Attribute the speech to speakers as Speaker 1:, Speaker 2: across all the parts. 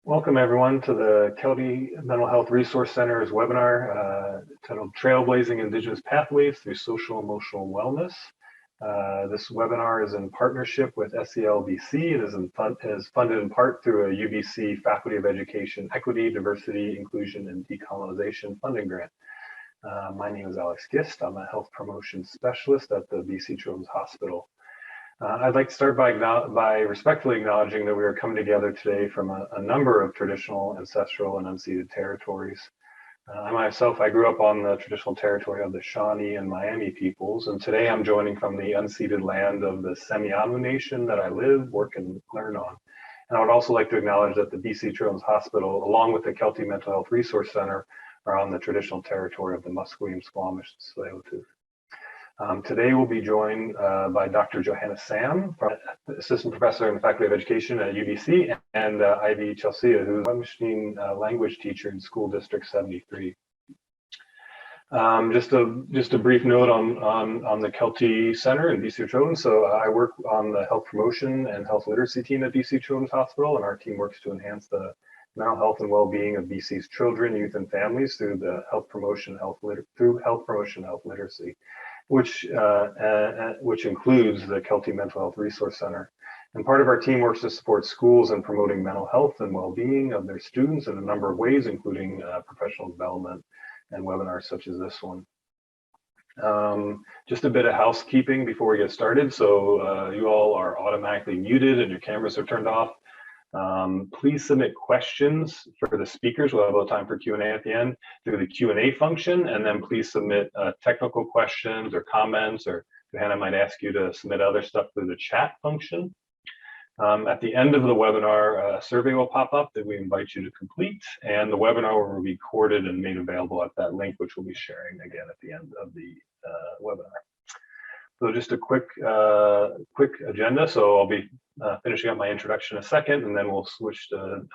Speaker 1: Welcome everyone to the Kelty Mental Health Resource Center's webinar titled Trailblazing Indigenous Pathways Through Social Emotional Wellness. This webinar is in partnership with SELBC. It is funded in part through a UBC Faculty of Education Equity, Diversity, Inclusion, and Decolonization funding grant. My name is Alex Gist. I'm a health promotion specialist at the BC Children's Hospital. I'd like to start by respectfully acknowledging that we are coming together today from a number of traditional, ancestral, and unceded territories. I grew up on the traditional territory of the Shawnee and Miami peoples, and today I'm joining from the unceded land of the Semiahmoo Nation that I live, work, and learn on. And I would also like to acknowledge that the BC Children's Hospital, along with the Kelty Mental Health Resource Center, are on the traditional territory of the Musqueam, Squamish, and Tsleil-Waututh. Today we'll be joined by Dr. Johanna Sam, Assistant Professor in the Faculty of Education at UBC, and Ivy Tŝilhqot'in, who's a machine language teacher in School District 73. Just a brief note on the Kelty Center in BC Children's. So I work on the health promotion and health literacy team at BC Children's Hospital, and our team works to enhance the mental health and well-being of BC's children, youth, and families through the health promotion, health literacy, which includes the Kelty Mental Health Resource Center. And part of our team works to support schools in promoting mental health and well-being of their students in a number of ways, including professional development and webinars such as this one. Just a bit of housekeeping before we get started. So you all are automatically muted and your cameras are turned off. Please submit questions for the speakers. We'll have a little time for Q&A at the end through the Q&A function, and then please submit technical questions or comments, or Johanna might ask you to submit other stuff through the chat function. At the end of the webinar, a survey will pop up that we invite you to complete, and the webinar will be recorded and made available at that link, which we'll be sharing again at the end of the webinar. So just a quick agenda. So I'll be finishing up my introduction in a second, and then we'll switch to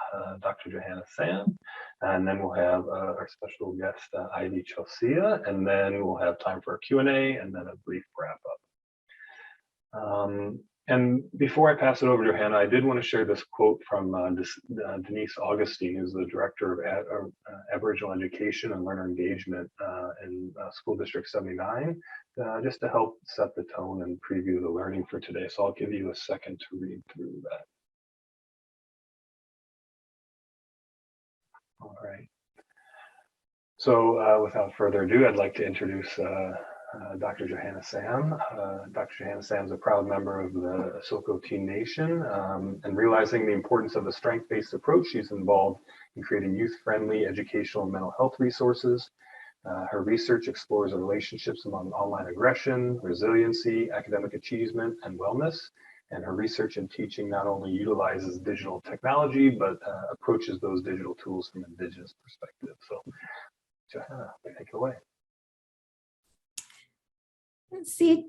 Speaker 1: Dr. Johanna Sam, and then we'll have our special guest, Ivy Tŝilhqot'in, and then we'll have time for a Q&A and then a brief wrap up. And before I pass it over to Johanna, I did want to share this quote from Denise Augustine, who's the Director of Aboriginal Education and Learner Engagement in School District 79, just to help set the tone and preview the learning for today. So I'll give you a second to read through that. All right. So without further ado, I'd like to introduce Dr. Johanna Sam. Dr. Johanna Sam is a proud member of the Tŝilhqot'in Nation, and realizing the importance of a strength-based approach, she's involved in creating youth-friendly educational and mental health resources. Her research explores the relationships among online aggression, resiliency, academic achievement, and wellness. And her research and teaching not only utilizes digital technology, but approaches those digital tools from an Indigenous perspective. So, Johanna, take it away.
Speaker 2: Si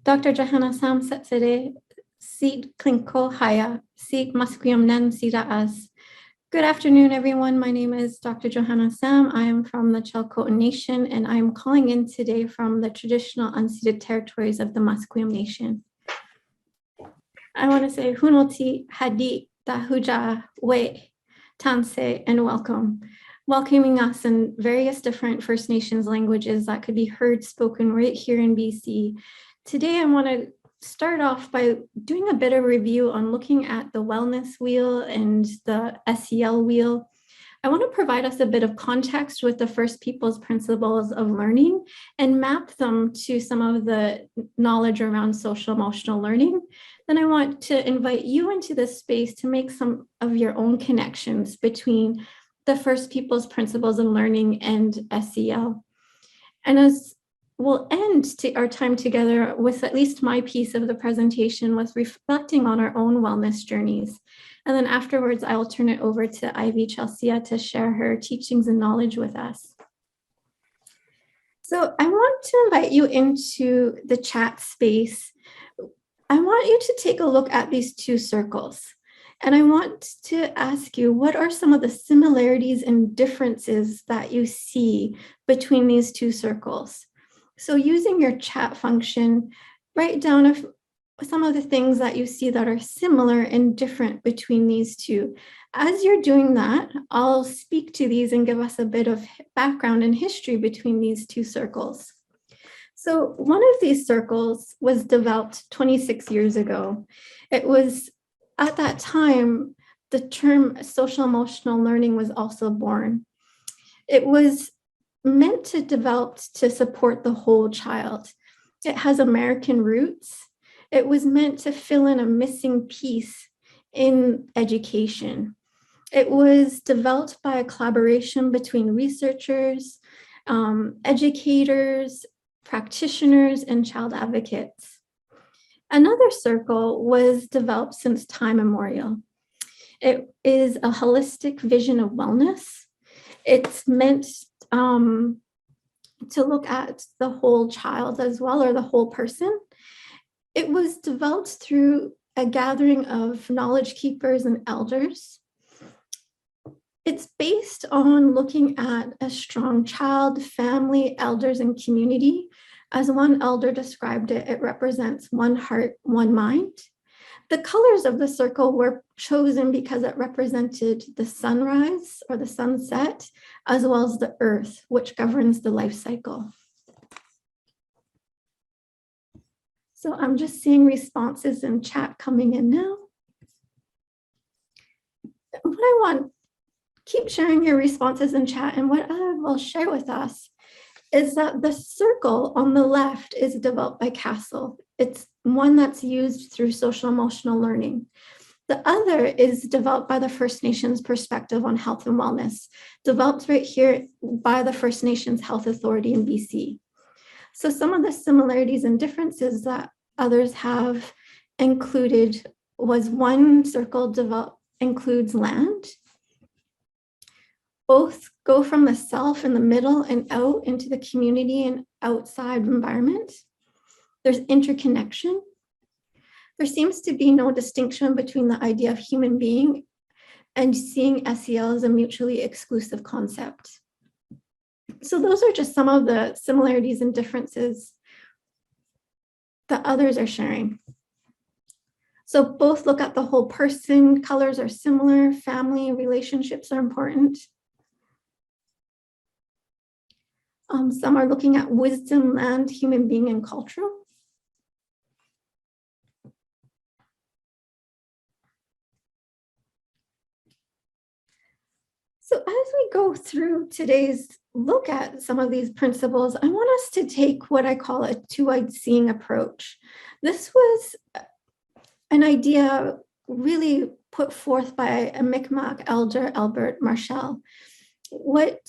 Speaker 2: Dr. Johanna Sam Setsere, Seed Klinko Haya, Seed Musqueam Nen Sida As. Good afternoon, everyone. My name is Dr. Johanna Sam. I am from the Tŝilhqot'in Nation, and I am calling in today from the traditional unceded territories of the Musqueam Nation. I want to say Hunoti Hadi Dahuja We Tanse and welcome. Welcoming us in various different First Nations languages that could be heard spoken right here in BC. Today, I want to start off by doing a bit of review on looking at the wellness wheel and the SEL wheel. I want to provide us a bit of context with the First Peoples principles of learning and map them to some of the knowledge around social emotional learning. Then I want to invite you into this space to make some of your own connections between the First Peoples principles of learning and SEL. And as we'll end our time together with at least my piece of the presentation with reflecting on our own wellness journeys. And then afterwards, I'll turn it over to Ivy Tŝilhqot'in to share her teachings and knowledge with us. So I want to invite you into the chat space. I want you to take a look at these two circles. And I want to ask you, what are some of the similarities and differences that you see between these two circles? So using your chat function, write down some of the things that you see that are similar and different between these two. As you're doing that, I'll speak to these and give us a bit of background and history between these two circles. So one of these circles was developed 26 years ago. It was at that time, the term social emotional learning was also born. It was meant to develop to support the whole child. It has American roots. It was meant to fill in a missing piece in education. It was developed by a collaboration between researchers, educators, practitioners, and child advocates. Another circle was developed since time immemorial. It is a holistic vision of wellness. It's meant to look at the whole child as well, or the whole person. It was developed through a gathering of knowledge keepers and elders. It's based on looking at a strong child, family, elders, and community. As one elder described it, it represents one heart, one mind. The colors of the circle were chosen because it represented the sunrise or the sunset, as well as the earth, which governs the life cycle. So I'm just seeing responses in chat coming in now. What I want, keep sharing your responses in chat, and what I will share with us is that the circle on the left is developed by Castle. It's one that's used through social emotional learning. The other is developed by the First Nations perspective on health and wellness, developed right here by the First Nations Health Authority in BC. So some of the similarities and differences that others have included was one circle includes land. Both go from the self in the middle and out into the community and outside environment. There's interconnection. There seems to be no distinction between the idea of human being and seeing SEL as a mutually exclusive concept. So those are just some of the similarities and differences that others are sharing. So both look at the whole person, colors are similar, family relationships are important. Some are looking at wisdom, land, human being, and cultural. So as we go through today's look at some of these principles, I want us to take what I call a two-eyed seeing approach. This was an idea really put forth by a Mi'kmaq elder, Albert Marshall. What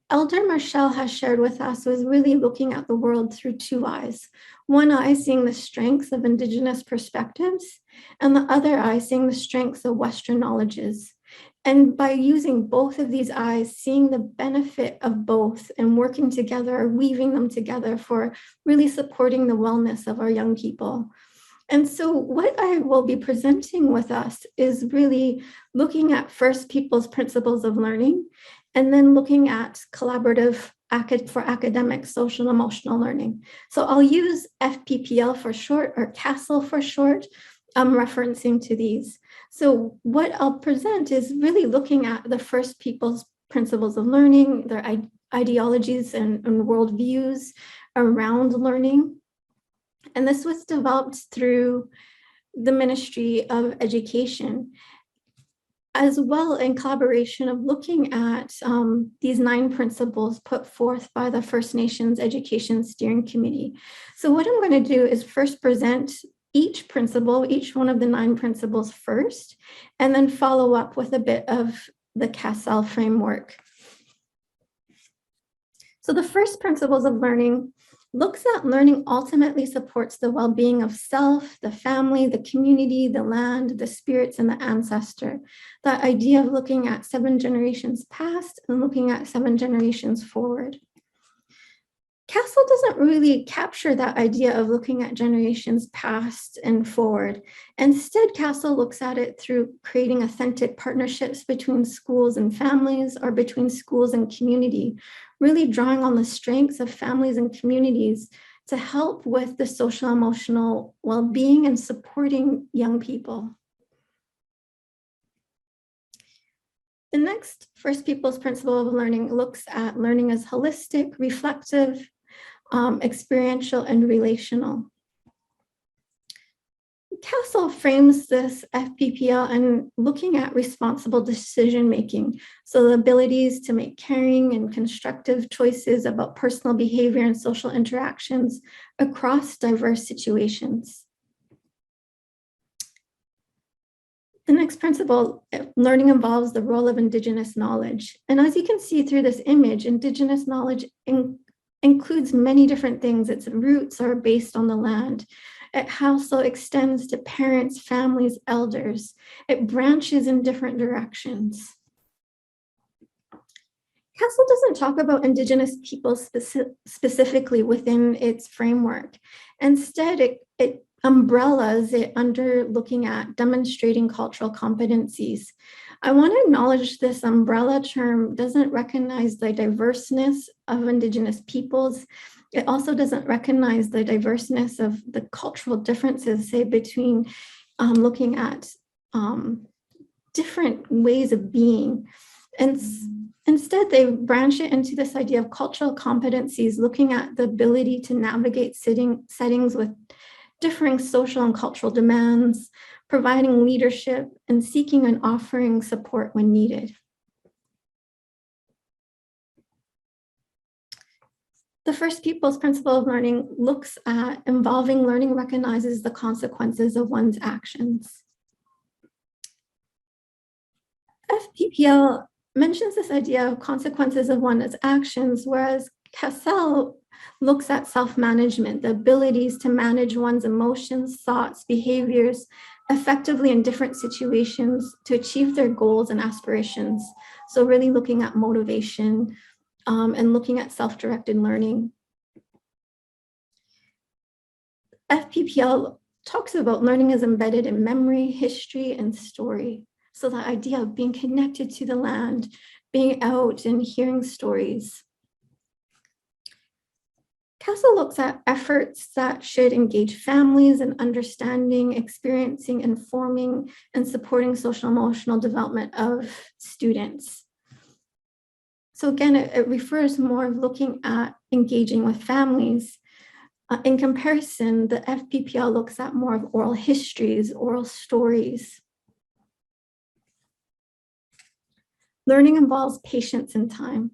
Speaker 2: Elder Marshall has shared with us was really looking at the world through two eyes. One eye seeing the strengths of Indigenous perspectives, and the other eye seeing the strengths of Western knowledges. And by using both of these eyes, seeing the benefit of both and working together, weaving them together for really supporting the wellness of our young people. And so what I will be presenting with us is really looking at first people's principles of learning, and then looking at collaborative for academic social emotional learning. So I'll use FPPL for short, or CASTLE for short. I'm referencing to these. So what I'll present is really looking at the first people's principles of learning, their ideologies and worldviews around learning. And this was developed through the Ministry of Education, as well in collaboration of looking at these 9 principles put forth by the First Nations Education Steering Committee. So what I'm going to do is first present each principle, each one of the 9 principles first, and then follow up with a bit of the CASL framework. So the first principles of learning looks at learning ultimately supports the well-being of self, the family, the community, the land, the spirits, and the ancestor. That idea of looking at 7 generations past and looking at 7 generations forward. CASL doesn't really capture that idea of looking at generations past and forward. Instead, CASL looks at it through creating authentic partnerships between schools and families, or between schools and community, really drawing on the strengths of families and communities to help with the social emotional well-being and supporting young people. The next First Peoples principle of learning looks at learning as holistic, reflective, experiential, and relational. Castle frames this FPPL and looking at responsible decision-making, so the abilities to make caring and constructive choices about personal behavior and social interactions across diverse situations. The next principle, learning involves the role of Indigenous knowledge. And as you can see through this image, Indigenous knowledge includes many different things. Its roots are based on the land. It also extends to parents, families, elders. It branches in different directions. Castle doesn't talk about Indigenous people specifically within its framework. Instead, it umbrellas it under looking at demonstrating cultural competencies. I want to acknowledge this umbrella term doesn't recognize the diverseness of Indigenous peoples. It also doesn't recognize the diverseness of the cultural differences, say, between looking at different ways of being. And instead, they branch it into this idea of cultural competencies, looking at the ability to navigate settings with differing social and cultural demands, providing leadership, and seeking and offering support when needed. The First Peoples principle of learning looks at involving learning recognizes the consequences of one's actions. FPPL mentions this idea of consequences of one's actions, whereas Cassell looks at self-management, the abilities to manage one's emotions, thoughts, behaviors effectively in different situations to achieve their goals and aspirations. So really looking at motivation and looking at self-directed learning. FPPL talks about learning is embedded in memory, history, and story. So the idea of being connected to the land, being out and hearing stories. Castle looks at efforts that should engage families in understanding, experiencing, informing, and supporting social emotional development of students. So again, it refers more of looking at engaging with families. In comparison, the FPPL looks at more of oral histories, oral stories. Learning involves patience and time.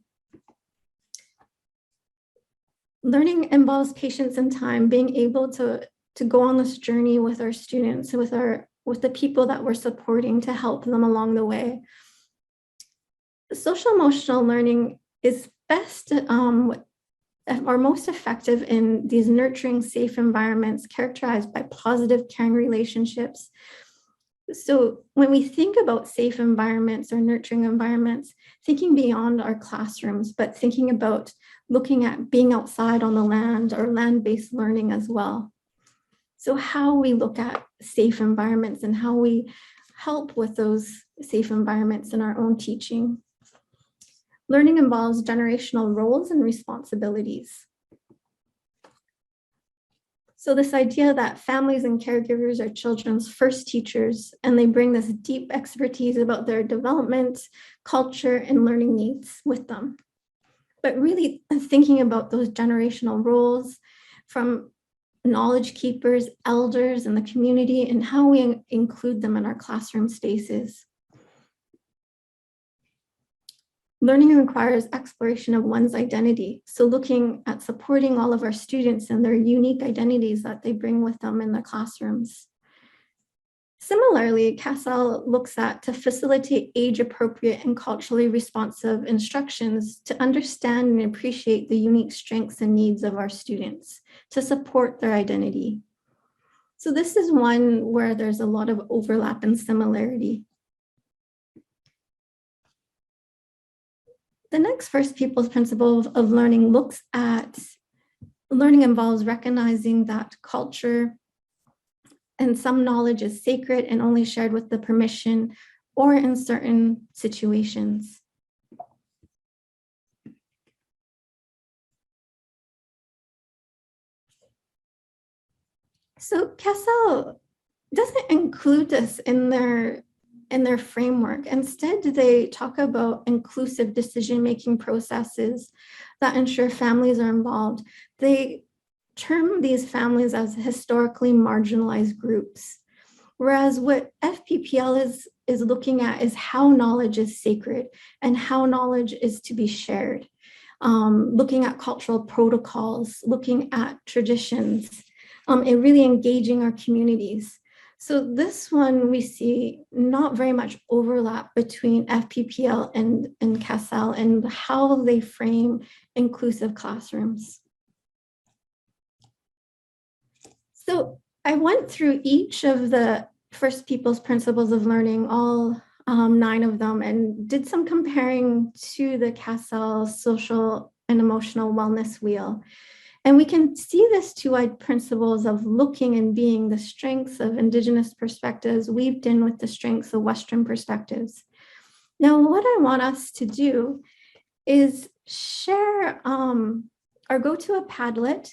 Speaker 2: Learning involves patience and time, being able to go on this journey with our students, with the people that we're supporting to help them along the way. Social emotional learning is best or most effective in these nurturing, safe environments characterized by positive, caring relationships. So when we think about safe environments or nurturing environments, thinking beyond our classrooms, but thinking about looking at being outside on the land or land-based learning as well. So how we look at safe environments and how we help with those safe environments in our own teaching. Learning involves generational roles and responsibilities. So this idea that families and caregivers are children's first teachers, and they bring this deep expertise about their development, culture, and learning needs with them. But really thinking about those generational roles from knowledge keepers, elders in the community, and how we include them in our classroom spaces. Learning requires exploration of one's identity. So looking at supporting all of our students and their unique identities that they bring with them in the classrooms. Similarly, CASEL looks at to facilitate age-appropriate and culturally responsive instructions to understand and appreciate the unique strengths and needs of our students to support their identity. So this is one where there's a lot of overlap and similarity. The next First Peoples principle of learning looks at learning involves recognizing that culture and some knowledge is sacred and only shared with the permission or in certain situations. So CASEL doesn't include this in their framework. Instead, they talk about inclusive decision-making processes that ensure families are involved. They term these families as historically marginalized groups. Whereas what FPPL is looking at is how knowledge is sacred and how knowledge is to be shared. Looking at cultural protocols, looking at traditions, and really engaging our communities. So this one, we see not very much overlap between FPPL and CASEL and how they frame inclusive classrooms. So I went through each of the First People's Principles of Learning, all 9 of them, and did some comparing to the CASEL social and emotional wellness wheel. And we can see this two-eyed principles of looking and being the strengths of Indigenous perspectives weaved in with the strengths of Western perspectives. Now, what I want us to do is share or go to a Padlet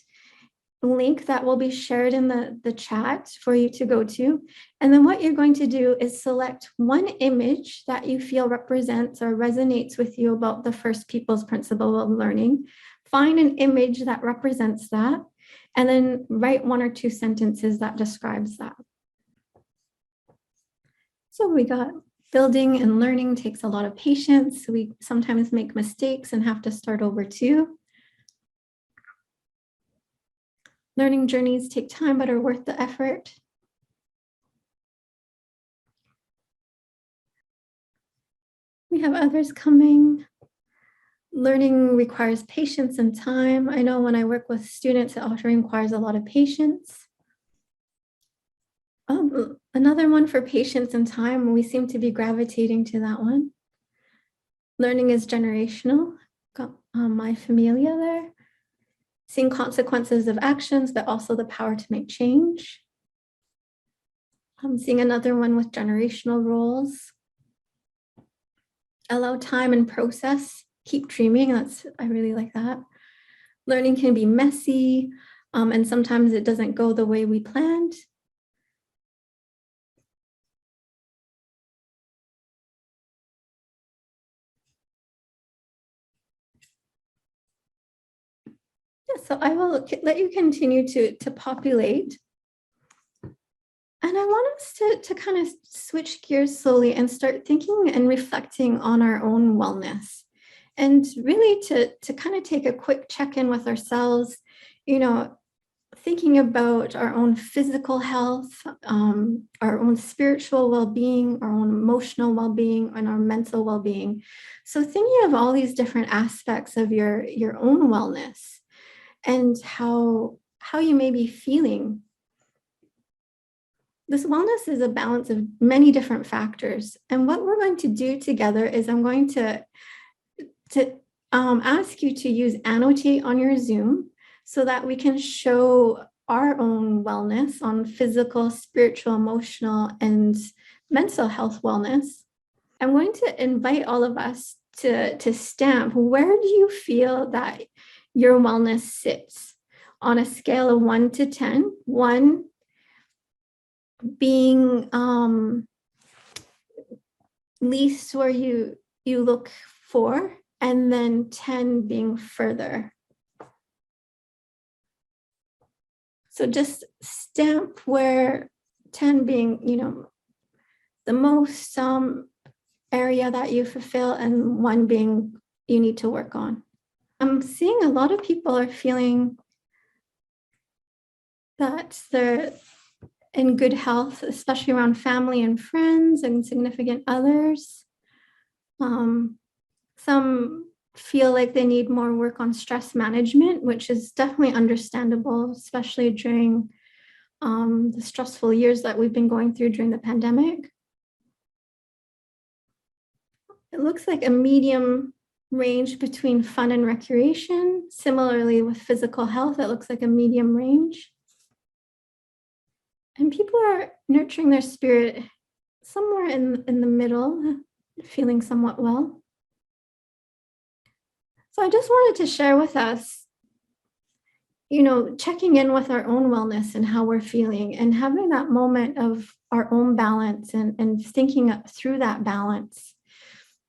Speaker 2: link that will be shared in the chat for you to go to. And then what you're going to do is select one image that you feel represents or resonates with you about the First People's Principle of Learning. Find an image that represents that, and then write 1 or 2 sentences that describes that. So we got building and learning takes a lot of patience. We sometimes make mistakes and have to start over too. Learning journeys take time, but are worth the effort. We have others coming. Learning requires patience and time. I know when I work with students, it often requires a lot of patience. Another one for patience and time. We seem to be gravitating to that one. Learning is generational. Got my familia there. Seeing consequences of actions, but also the power to make change. I'm seeing another one with generational roles. Allow time and process. Keep dreaming. I really like that. Learning can be messy, and sometimes it doesn't go the way we planned. Yeah, so I will let you continue to populate. And I want us to kind of switch gears slowly and start thinking and reflecting on our own wellness. And really to kind of take a quick check-in with ourselves, thinking about our own physical health, our own spiritual well-being, our own emotional well-being, and our mental well-being. So thinking of all these different aspects of your own wellness and how you may be feeling. This wellness is a balance of many different factors. And what we're going to do together is I'm going to ask you to use Annotate on your Zoom so that we can show our own wellness on physical, spiritual, emotional, and mental health wellness. I'm going to invite all of us to stamp, where do you feel that your wellness sits on a scale of 1 to 10, 1 being least where you look for, and then 10 being further. So just stamp where 10 being, the most area that you fulfill, and 1 being you need to work on. I'm seeing a lot of people are feeling that they're in good health, especially around family and friends and significant others. Some feel like they need more work on stress management, which is definitely understandable, especially during the stressful years that we've been going through during the pandemic. It looks like a medium range between fun and recreation. Similarly, with physical health, it looks like a medium range. And people are nurturing their spirit somewhere in the middle, feeling somewhat well. So I just wanted to share with us checking in with our own wellness and how we're feeling and having that moment of our own balance and thinking through that balance.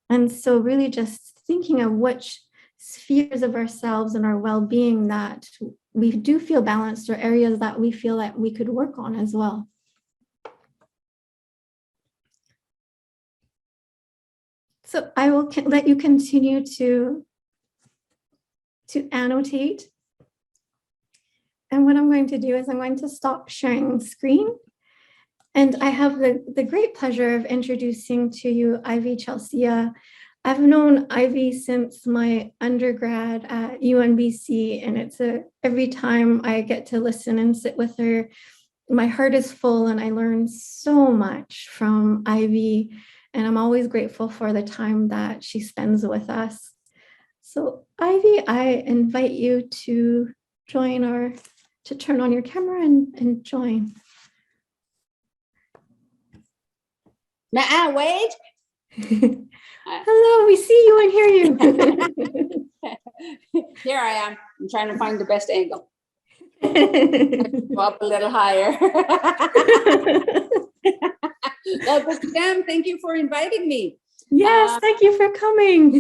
Speaker 2: And so really just thinking of which spheres of ourselves and our well-being that we do feel balanced, or areas that we feel that we could work on as well. So I will let you continue to annotate. And what I'm going to do is I'm going to stop sharing screen. And I have the great pleasure of introducing to you Ivy Chelsea. I've known Ivy since my undergrad at UNBC, and it's every time I get to listen and sit with her, my heart is full and I learn so much from Ivy, and I'm always grateful for the time that she spends with us. So Ivy, I invite you to turn on your camera and join.
Speaker 3: Wait.
Speaker 2: Hello, we see you and hear you.
Speaker 3: Here I am. I'm trying to find the best angle. Go up a little higher. Well, Sam, thank you for inviting me.
Speaker 2: Yes, thank you for coming.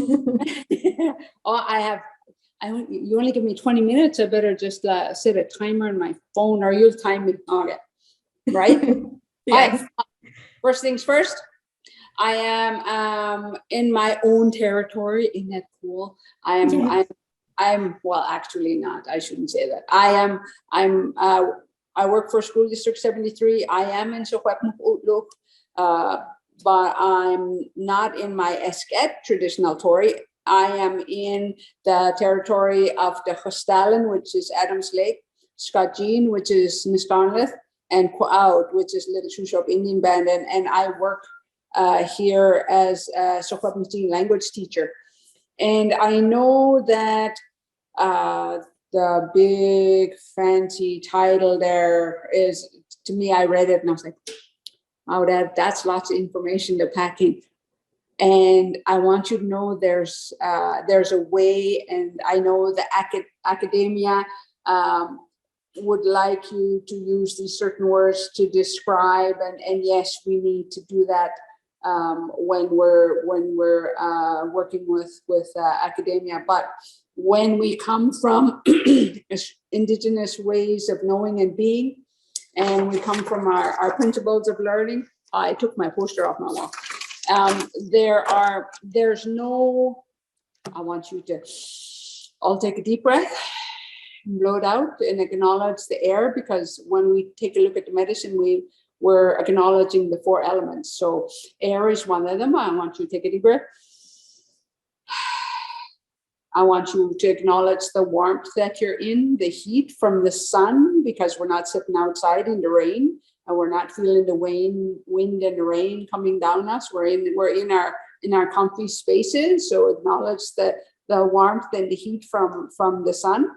Speaker 3: You only give me 20 minutes. I better just set a timer on my phone, or you'll time it. Okay. Right?
Speaker 2: Yes.
Speaker 3: Right. First things first, I am in my own territory. Isn't that cool? I'm well, actually not. I shouldn't say that. I work for School District 73. I am in Secwepemctsin, but I'm not in my Esketemc traditional territory. I am in the territory of the Tŝilhqot'in, which is Adams Lake, Tŝilhqot'in, which is Niskarnlith, and TwoEyed, which is Little Shuswap Indian Band. And I work here as a Secwepemctsin language teacher. And I know that the big fancy title there is, to me, I read it and I was like, wow, that's lots of information to pack in. And I want you to know there's a way, and I know the academia would like you to use these certain words to describe, and yes, we need to do that when we're working with academia. But when we come from Indigenous ways of knowing and being, and we come from our principles of learning, I took my poster off my wall. There's no, I want you to all take a deep breath, blow it out, and acknowledge the air, because when we take a look at the medicine, we're acknowledging the 4 elements. So air is one of them. I want you to take a deep breath. I want you to acknowledge the warmth that you're in, the heat from the sun, because we're not sitting outside in the rain, and we're not feeling the wind and the rain coming down us. We're in our comfy spaces. So acknowledge the warmth and the heat from the sun.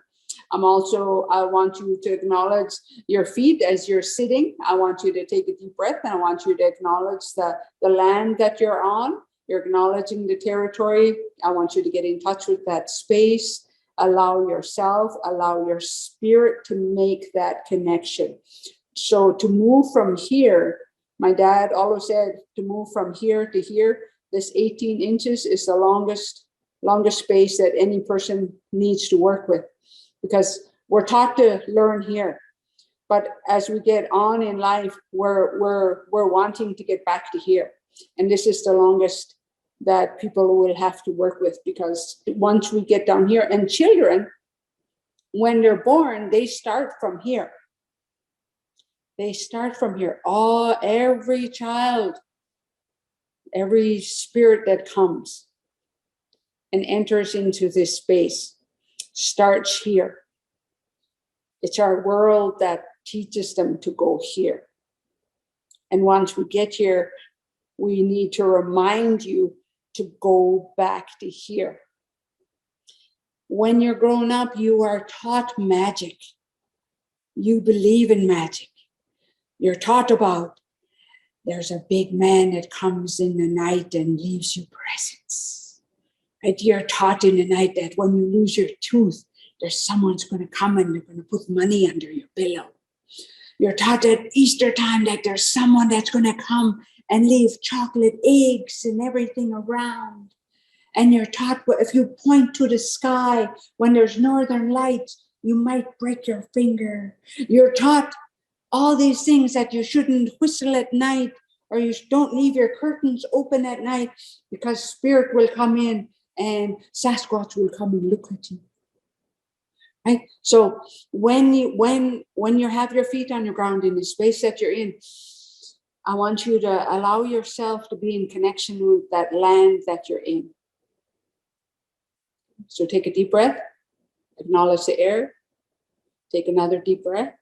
Speaker 3: I want you to acknowledge your feet as you're sitting. I want you to take a deep breath, and I want you to acknowledge the land that you're on. You're acknowledging the territory. I want you to get in touch with that space. Allow yourself, allow your spirit to make that connection. So to move from here, my dad always said, to move from here to here, this 18 inches is the longest space that any person needs to work with, because we're taught to learn here. But as we get on in life, we're wanting to get back to here. And this is the longest that people will have to work with, because once we get down here, and children, when they're born, they start from here. They start from here. Every child, every spirit that comes and enters into this space starts here. It's our world that teaches them to go here. And once we get here, we need to remind you to go back to here. When you're grown up, you are taught magic. You believe in magic. You're taught about, there's a big man that comes in the night and leaves you presents. Right? You're taught in the night that when you lose your tooth, there's someone's going to come and they're going to put money under your pillow. You're taught at Easter time that there's someone that's going to come and leave chocolate eggs and everything around. And you're taught if you point to the sky when there's northern lights, you might break your finger. You're taught all these things, that you shouldn't whistle at night, or you don't leave your curtains open at night, because spirit will come in and Sasquatch will come and look at you. Right? So when you have your feet on the ground in the space that you're in, I want you to allow yourself to be in connection with that land that you're in. So take a deep breath, acknowledge the air, take another deep breath,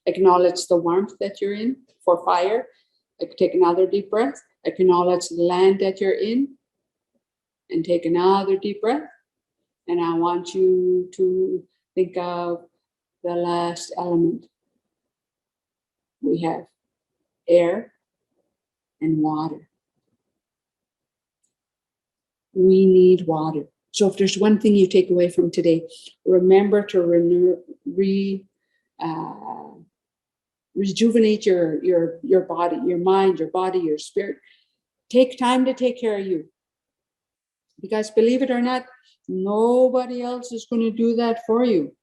Speaker 3: acknowledge the warmth that you're in for fire, take another deep breath, acknowledge the land that you're in, and take another deep breath. And I want you to think of the last element. We have air and water. We need water. So if there's one thing you take away from today, remember to rejuvenate your body, your mind, your body, your spirit. Take time to take care of you. Because believe it or not, nobody else is going to do that for you.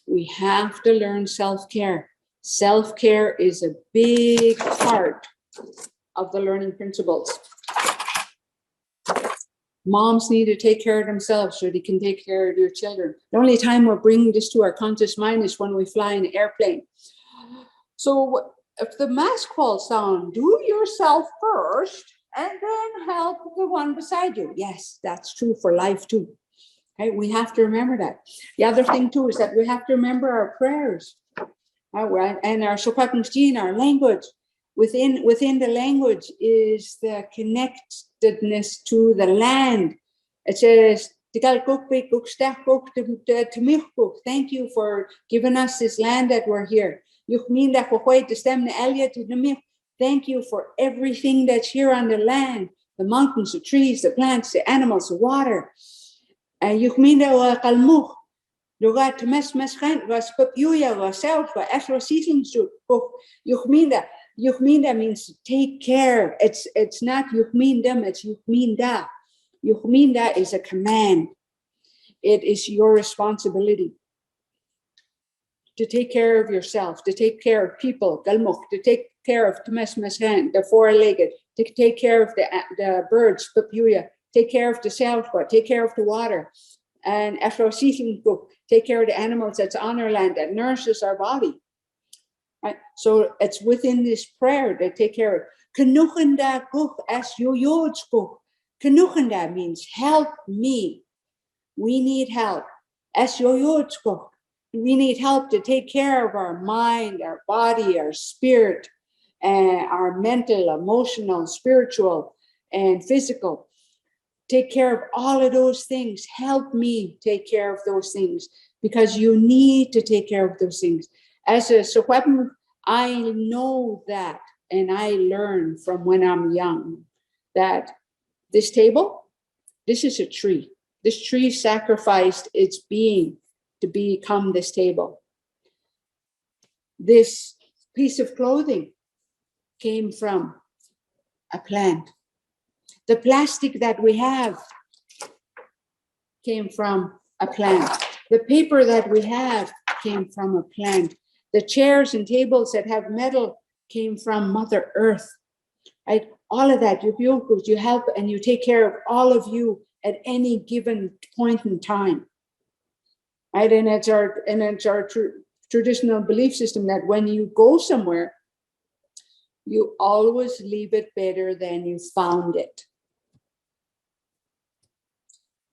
Speaker 3: We have to learn self-care. Self-care is a big part of the learning principles. Moms need to take care of themselves so they can take care of their children. The only time we're bringing this to our conscious mind is when we fly in an airplane. So if the mask falls down, do yourself first and then help the one beside you. Yes, that's true for life too. Okay, we have to remember that. The other thing too is that we have to remember our prayers, and our Secwepemctsin, our language. Within the language is the connectedness to the land. It says, thank you for giving us this land that we're here. Thank you for everything that's here on the land, the mountains, the trees, the plants, the animals, the water. Yuchminda means take care. It's not yuchmindam, it's yuchminda. Yuchminda is a command. It is your responsibility to take care of yourself, to take care of people, to take care of the four-legged, to take care of the birds, take care of the Selfcare, take care of the water, and take care of the animals that's on our land, that nourishes our body. Right? So it's within this prayer that take care of. Kanuchenda guch as yoyodskuch. Kanuchenda means help me. We need help. As yoyodskuch. We need help to take care of our mind, our body, our spirit, and our mental, emotional, spiritual, and physical. Take care of all of those things. Help me take care of those things, because you need to take care of those things. As a Secwepemc, I know that, and I learned from when I'm young, that this table, this is a tree. This tree sacrificed its being to become this table. This piece of clothing came from a plant. The plastic that we have came from a plant. The paper that we have came from a plant. The chairs and tables that have metal came from Mother Earth. Right? All of that, you help and you take care of all of you at any given point in time. Right? And it's our traditional belief system that when you go somewhere, you always leave it better than you found it.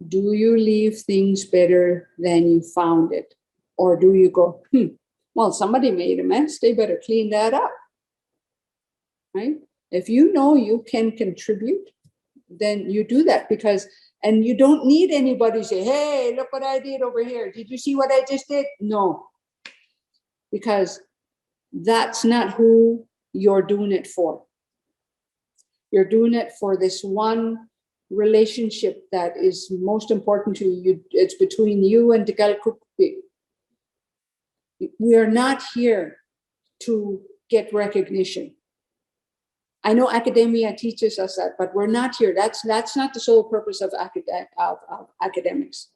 Speaker 3: Do you leave things better than you found it? Or do you go, well, somebody made a mess, they better clean that up, right? If you know you can contribute, then you do that, and you don't need anybody to say, hey, look what I did over here. Did you see what I just did? No, because that's not who you're doing it for. You're doing it for this one relationship that is most important to you. It's between you and Tŝilhqot'in We are not here to get recognition. I know academia teaches us that, but we're not here. That's not the sole purpose of academics.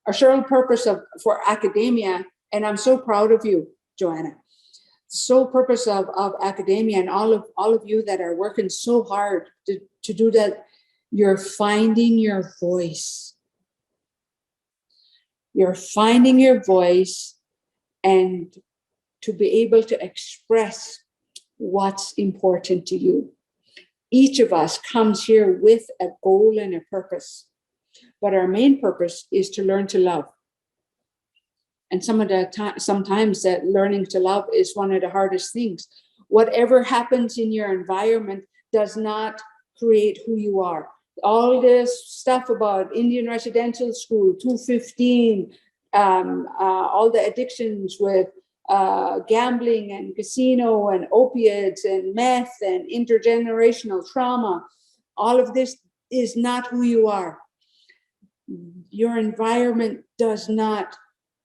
Speaker 3: Our sole purpose for academia, and I'm so proud of you, Johanna, sole purpose of academia and all of you that are working so hard to do that, you're finding your voice. You're finding your voice and to be able to express what's important to you. Each of us comes here with a goal and a purpose, but our main purpose is to learn to love. And sometimes that learning to love is one of the hardest things. Whatever happens in your environment does not create who you are. All this stuff about Indian residential school, 215, all the addictions with gambling and casino and opiates and meth and intergenerational trauma, all of this is not who you are. Your environment does not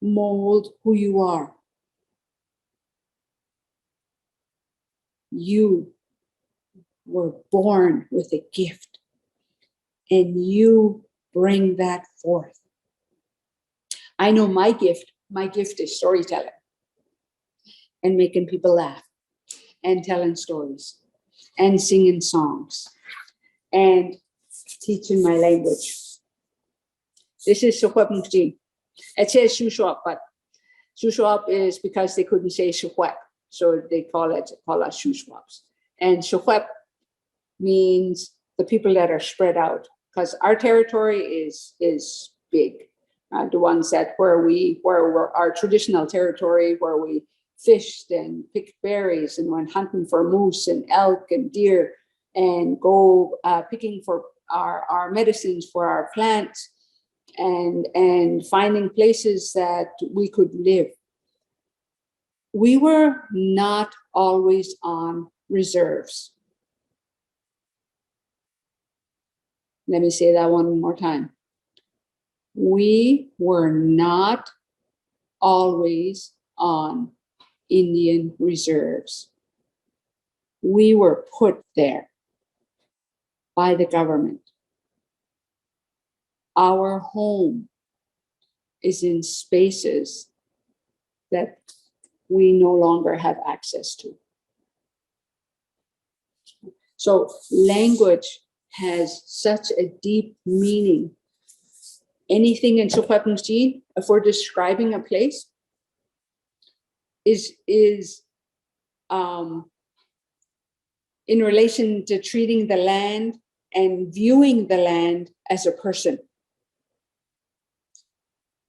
Speaker 3: mold who you are. You were born with a gift, and you bring that forth. I know my gift is storytelling and making people laugh and telling stories and singing songs and teaching my language. This is Secwepemctsin. It says Tŝilhqot'in, but Tŝilhqot'in is because they couldn't say Secwep, so they call us Tŝilhqot'ins. And Secwep means the people that are spread out, because our territory is big. The ones that where our traditional territory, where we fished and picked berries and went hunting for moose and elk and deer and go picking for our medicines for our plants and finding places that we could live. We were not always on reserves. Let me say that one more time. We were not always on Indian reserves. We were put there by the government. Our home is in spaces that we no longer have access to. So language has such a deep meaning. Anything in Secwepemctsin, if we're describing a place, is in relation to treating the land and viewing the land as a person.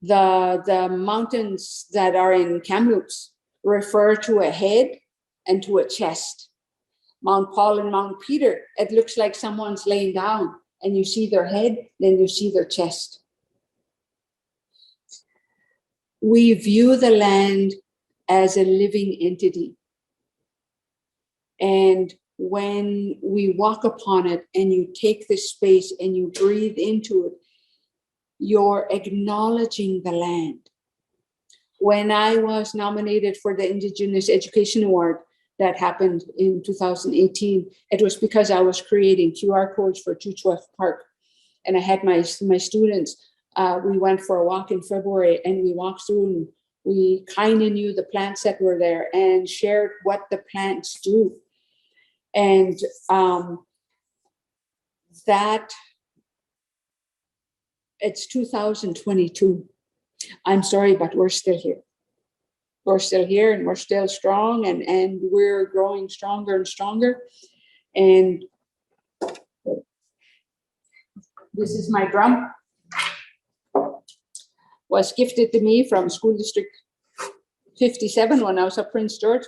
Speaker 3: The mountains that are in Kamloops refer to a head and to a chest. Mount Paul and Mount Peter, it looks like someone's laying down and you see their head, then you see their chest. We view the land as a living entity. And when we walk upon it and you take this space and you breathe into it, you're acknowledging the land. When I was nominated for the Indigenous Education Award that happened in 2018, it was because I was creating QR codes for Twoeyed Park. And I had my students, we went for a walk in February and we walked through and we kind of knew the plants that were there and shared what the plants do. And that, it's 2022. I'm sorry, but we're still here. We're still here and we're still strong and we're growing stronger and stronger. And this is my drum. Was gifted to me from School District 57 when I was at Prince George.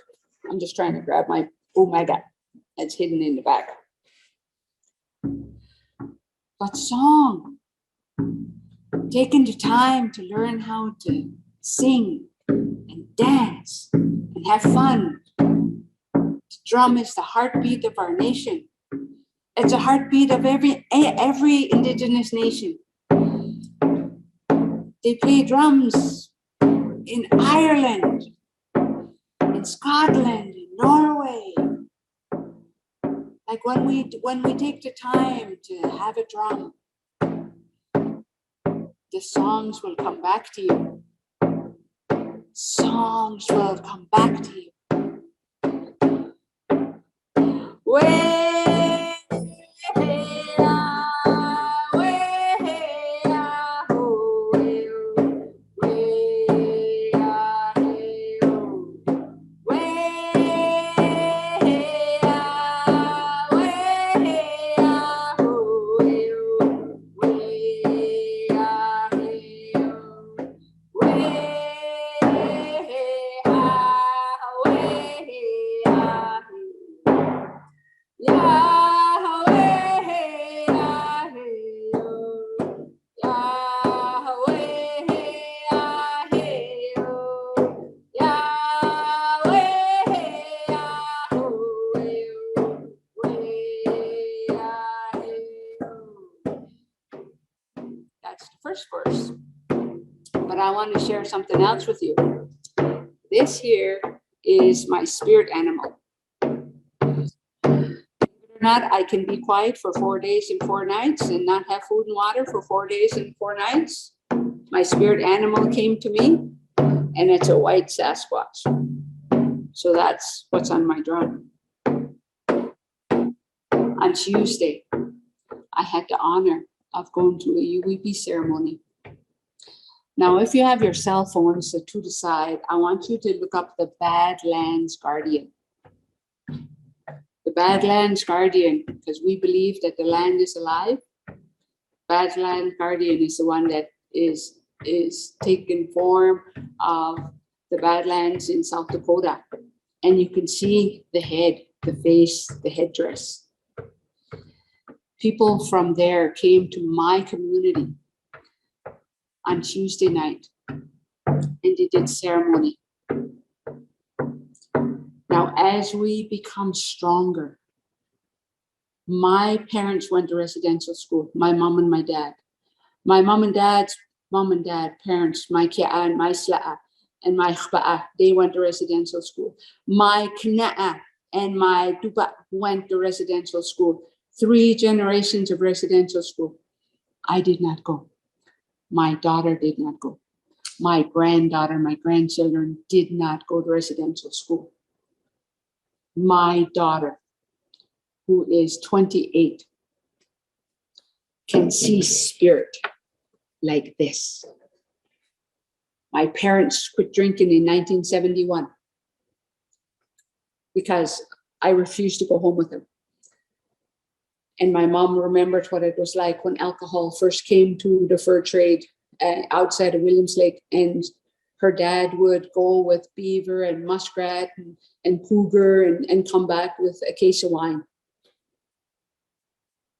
Speaker 3: I'm just trying to grab my, oh my God, it's hidden in the back. But song, taking the time to learn how to sing and dance and have fun. The drum is the heartbeat of our nation. It's a heartbeat of every Indigenous nation. They play drums in Ireland in Scotland, in Norway. Like when we take the time to have a drum, the songs will come back to you. Songs will come back to you. That's the first verse. But I want to share something else with you. This here is my spirit animal. Believe it or not, I can be quiet for 4 days and 4 nights and not have food and water for 4 days and 4 nights. My spirit animal came to me, and it's a white Sasquatch. So that's what's on my drum. On Tuesday, I had the honor of going to a UEP ceremony. Now, if you have your cell phones to the side, I want you to look up the Badlands Guardian. The Badlands Guardian, because we believe that the land is alive. Badlands Guardian is the one that is taking form of the Badlands in South Dakota. And you can see the head, the face, the headdress. People from there came to my community on Tuesday night, and they did ceremony. Now, as we become stronger, my parents went to residential school, my mom and my dad. My mom and dad's mom and dad, parents, my ki'a and my sla'a and my khba'a, they went to residential school. My kna'a and my duba went to residential school. 3 generations of residential school. I did not go. My daughter did not go. My granddaughter, my grandchildren did not go to residential school. My daughter, who is 28, can see spirit like this. My parents quit drinking in 1971 because I refused to go home with them. And my mom remembered what it was like when alcohol first came to the fur trade outside of Williams Lake. And her dad would go with beaver and muskrat and cougar and come back with a case of wine.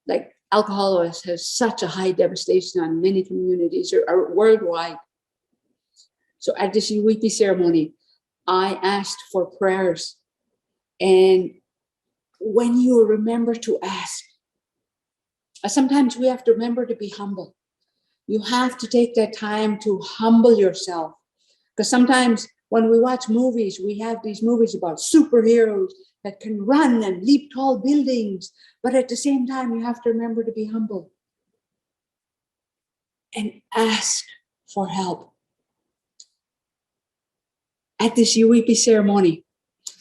Speaker 3: Like alcohol has such a high devastation on many communities or worldwide. So at this UEP ceremony, I asked for prayers. And when you remember to ask, sometimes we have to remember to be humble. You have to take that time to humble yourself. Because sometimes when we watch movies, we have these movies about superheroes that can run and leap tall buildings. But at the same time, you have to remember to be humble and ask for help. At this UEP ceremony,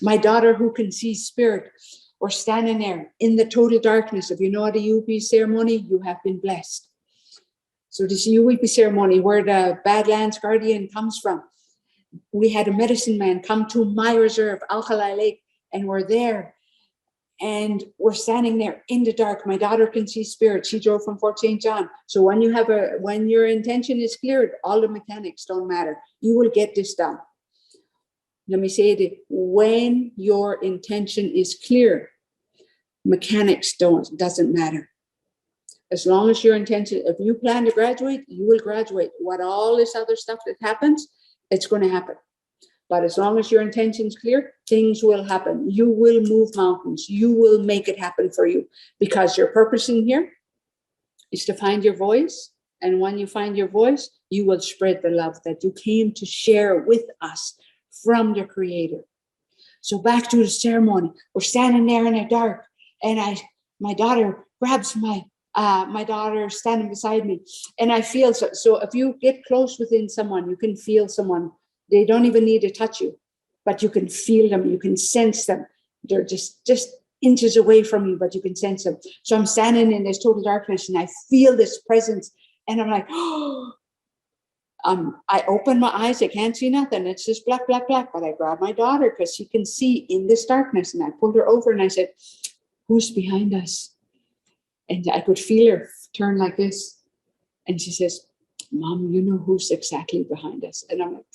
Speaker 3: my daughter who can see spirit, or standing there in the total darkness. If you know at a UEP ceremony, you have been blessed. So this UEP ceremony where the Badlands Guardian comes from, we had a medicine man come to my reserve, Alkali Lake, and we're there. And we're standing there in the dark. My daughter can see spirit. She drove from Fort St. John. So when your intention is cleared, all the mechanics don't matter. You will get this done. Let me say it, when your intention is clear, mechanics doesn't matter. As long as your intention, if you plan to graduate, you will graduate. What all this other stuff that happens, it's going to happen. But as long as your intention is clear, things will happen. You will move mountains. You will make it happen for you because your purpose in here is to find your voice. And when you find your voice, you will spread the love that you came to share with us from the Creator. So back to the ceremony. We're standing there in the dark, and my daughter grabs my daughter standing beside me, and I feel so if you get close within someone, you can feel someone. They don't even need to touch you, but you can feel them, you can sense them. They're just inches away from you, but you can sense them. So I'm standing in this total darkness, and I feel this presence, and I'm like, oh. I open my eyes, I can't see nothing. It's just black, black, black. But I grab my daughter because she can see in this darkness, and I pulled her over, and I said, who's behind us? And I could feel her turn like this. And she says, Mom, you know who's exactly behind us. And I'm like,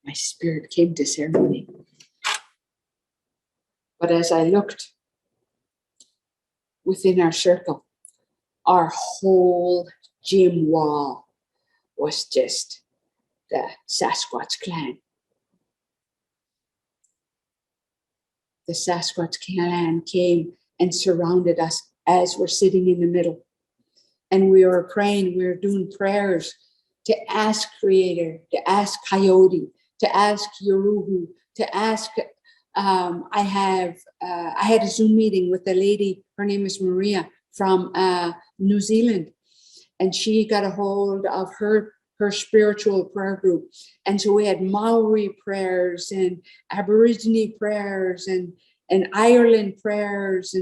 Speaker 3: my spirit came to ceremony. But as I looked within our circle, our whole gym wall was just the Sasquatch clan. The Sasquatch clan came and surrounded us as we're sitting in the middle. And we were praying, we were doing prayers to ask Creator, to ask Coyote, to ask Yoruhu, to ask, I had a Zoom meeting with a lady, her name is Maria, from New Zealand. And she got a hold of her spiritual prayer group. And so we had Maori prayers and Aborigine prayers and Ireland prayers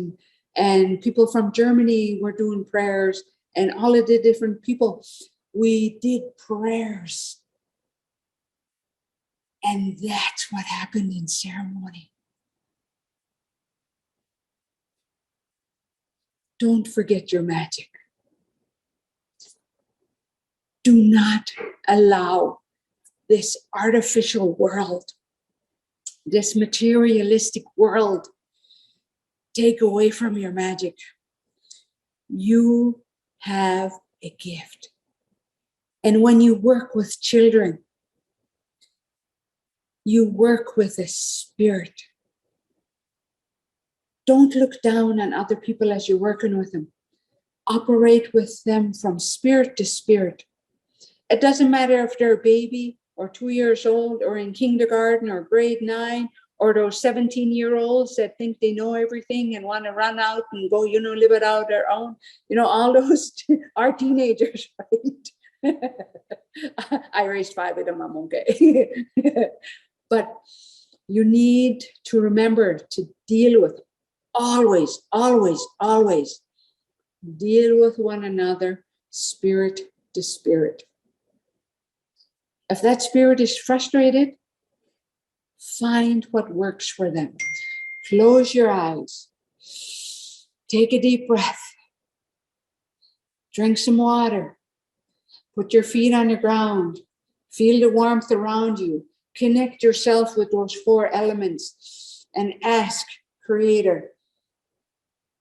Speaker 3: and people from Germany were doing prayers, and all of the different people. We did prayers. And that's what happened in ceremony. Don't forget your magic. Do not allow this artificial world, this materialistic world, take away from your magic. You have a gift. And when you work with children, you work with a spirit. Don't look down on other people as you're working with them. Operate with them from spirit to spirit. It doesn't matter if they're a baby or 2 years old or in kindergarten or grade 9 or those 17-year-olds that think they know everything and want to run out and go, live it out their own. All those are teenagers, right? I raised 5 of them, I'm okay. But you need to remember to deal with always, always, always deal with one another, spirit to spirit. If that spirit is frustrated, find what works for them. Close your eyes. Take a deep breath. Drink some water. Put your feet on the ground. Feel the warmth around you. Connect yourself with those 4 elements and ask Creator,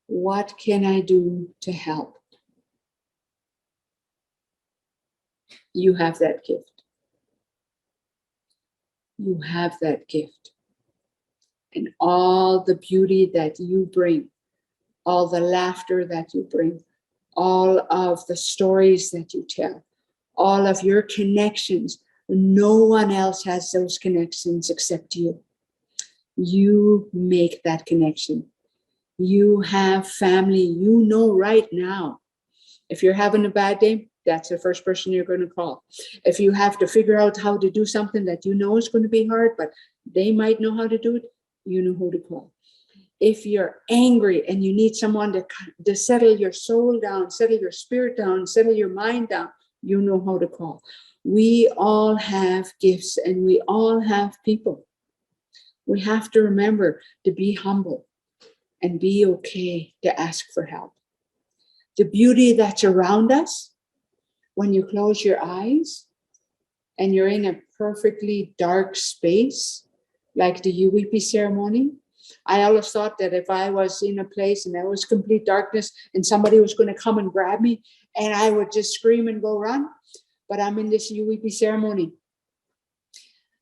Speaker 3: what can I do to help? You have that gift. You have that gift. And all the beauty that you bring, all the laughter that you bring, all of the stories that you tell, all of your connections, no one else has those connections except you. You make that connection. You have family. You know right now. If you're having a bad day, that's the first person you're going to call. If you have to figure out how to do something that you know is going to be hard, but they might know how to do it, you know who to call. If you're angry and you need someone to settle your soul down, settle your spirit down, settle your mind down, you know how to call. We all have gifts and we all have people. We have to remember to be humble and be okay to ask for help. The beauty that's around us, when you close your eyes and you're in a perfectly dark space, like the UWP ceremony, I always thought that if I was in a place and there was complete darkness and somebody was going to come and grab me and I would just scream and go run. But I'm in this UWP ceremony.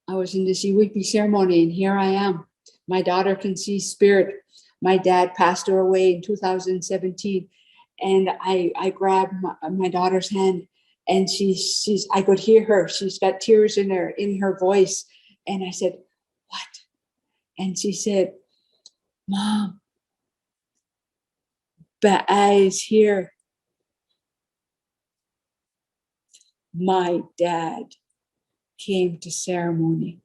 Speaker 3: I was in this UWP ceremony and here I am. My daughter can see spirit. My dad passed her away in 2017. And I grabbed my daughter's hand And I could hear her. She's got tears in her voice. And I said, what? And she said, Mom, Ba'a is here. My dad came to ceremony.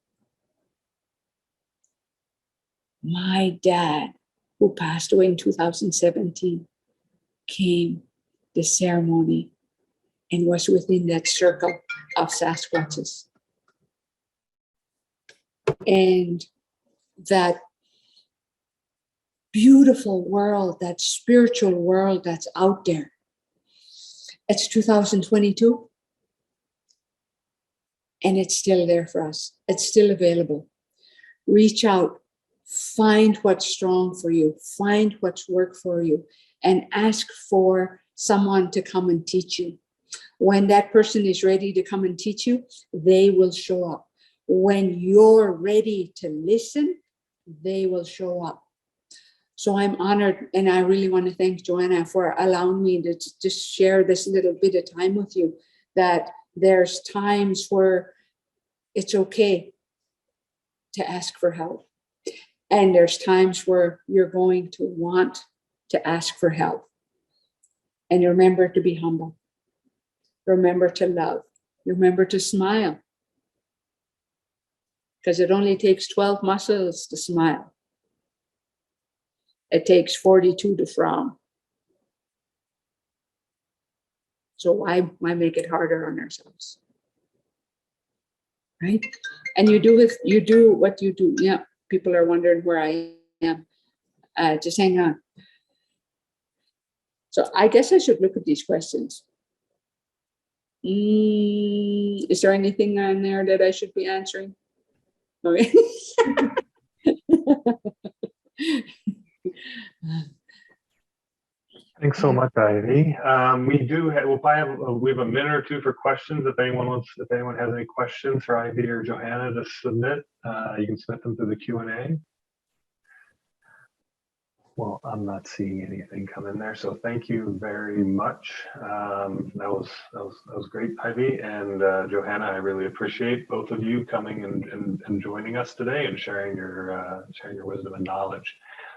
Speaker 3: My dad, who passed away in 2017, came to ceremony and was within that circle of Sasquatches. And that beautiful world, that spiritual world that's out there. It's 2022. And it's still there for us. It's still available. Reach out, find what's strong for you, find what's worked for you, and ask for someone to come and teach you. When that person is ready to come and teach you, they will show up. When you're ready to listen, they will show up. So I'm honored, and I really want to thank Johanna for allowing me to just share this little bit of time with you, that there's times where it's okay to ask for help. And there's times where you're going to want to ask for help. And remember to be humble. Remember to love. Remember to smile. Because it only takes 12 muscles to smile. It takes 42 to frown. So why make it harder on ourselves? Right? And you do what you do. Yeah, people are wondering where I am. Just hang on. So I guess I should look at these questions. Is there anything on there that I should be answering? Okay.
Speaker 1: Thanks so much, Ivy. We'll probably have a minute or two for questions. If anyone has any questions for Ivy or Johanna to submit, you can submit them through the Q&A. Well, I'm not seeing anything come in there, so thank you very much. That was great, Ivy and Johanna. I really appreciate both of you coming and joining us today and sharing your wisdom and knowledge.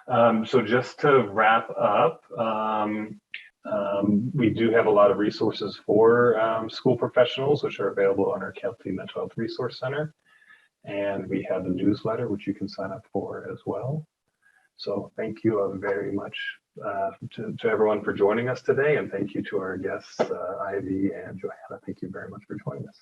Speaker 1: So just to wrap up, we do have a lot of resources for school professionals, which are available on our County Mental Health Resource Center, and we have a newsletter which you can sign up for as well. So thank you very much to everyone for joining us today, and thank you to our guests, Ivy and Johanna. Thank you very much for joining us.